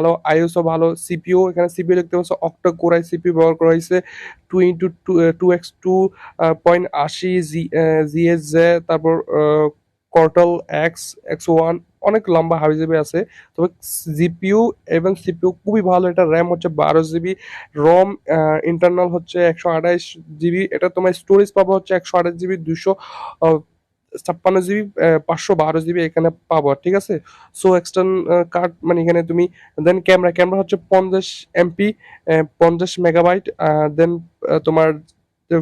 ভালো, আইওএসও ভালো, সিপিইউ এখানে সিপিইউ দেখতে পাচ্ছ অক্টা কোর আই সিপিইউ ব্যবহার করা হয়েছে, 2x2.80 জিএস জে, তারপর কর্টাল এক্স ওয়ান, অনেক লম্বা হাবিজাবি আছে। তবে জিপিইউ এবং সিপিইউ খুবই ভালো। এটা র্যাম হচ্ছে 12 জিবি, রম ইন্টারনাল হচ্ছে 128 জিবি, এটা তোমার স্টোরেজ পাবো হচ্ছে 128 জিবি, 256 জিবি, 512 জিবি এখানে পাবো, ঠিক আছে। সো এক্সটার্ন কার্ড মানে এখানে তুমি, দেন ক্যামেরা হচ্ছে 50 এমপি, 50 মেগাবাইট, দেন তোমার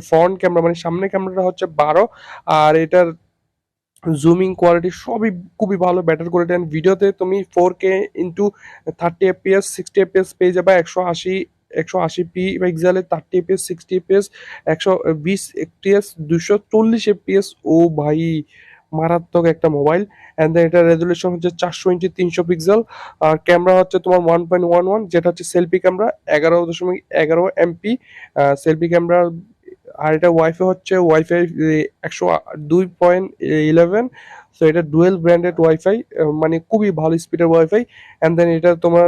ফ্রন্ট ক্যামেরা মানে সামনে ক্যামেরাটা হচ্ছে 12, আর এটার জুমিং কোয়ালিটি সবই খুবই ভালো, বেটার কোয়ালিটি। অ্যান্ড ভিডিওতে তুমি 4K ইন্টু 30 FPS 60 FPS পেয়ে যাবে, 180 পিক্সেলে 30 FPS 60 FPS, 120 FPS 240 FPS। ও ভাই, মারাত্মক একটা মোবাইল। অ্যান্ড দেন এটা রেজুলেশন হচ্ছে 400x300 পিক্সেল, আর ক্যামেরা হচ্ছে তোমার 1.11, যেটা হচ্ছে selfie camera, 11.11 MP selfie camera. আর এটা ওয়াইফাই 102.11। সো এটা ডুয়েল ব্র্যান্ডেড ওয়াইফাই, মানে খুবই ভালো স্পিডের ওয়াইফাই। অ্যান্ড দেন এটা তোমার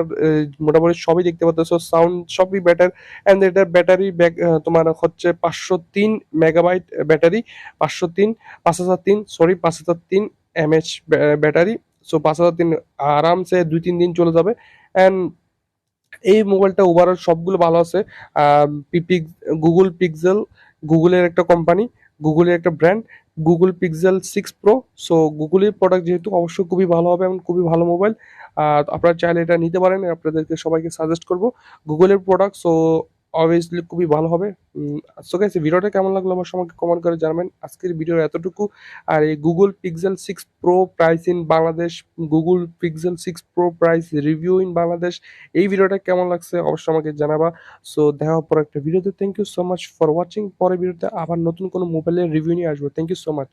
মোটামুটি সবই দেখতে পাচ্ছ, সাউন্ড সবই বেটার। অ্যান্ড এটার ব্যাটারি ব্যাক তোমার হচ্ছে 503 মেগাবাইট ব্যাটারি, 503 5003 ব্যাটারি। সো 5003 আরামসে 2-3 দিন চলে যাবে। অ্যান্ড এই মোবাইলটা ওভারঅল সবগুলো ভালো আছে। গুগল পিক্সেল, গুগলের একটা কোম্পানি, গুগলের একটা brand, Google pixel 6 pro. So গুগলের প্রোডাক্ট যেহেতু অবশ্যই খুবই ভালো হবে এবং খুবই ভালো মোবাইল। আপনারা চাইলে এটা নিতে পারেন, আপনাদেরকে সবাইকে সাজেস্ট করব গুগলের প্রোডাক্ট। সো অবভিয়াসলি খুবই ভালো হবে। সো গাইস, ভিডিওটা কেমন লাগলো অবশ্যই আমাকে কমেন্ট করে জানাবেন। আজকের ভিডিও এতটুকু। আর এই Google pixel 6 pro price in Bangladesh, Google pixel 6 pro price review in Bangladesh, এই ভিডিওটা কেমন লাগছে অবশ্যই আমাকে জানাবা। সো দেখা হবে পরে একটা ভিডিওতে। Thank you so much for watching. পরের ভিডিওতে আবার নতুন কোনো মোবাইলের রিভিউ নিয়ে আসবো। Thank you so much.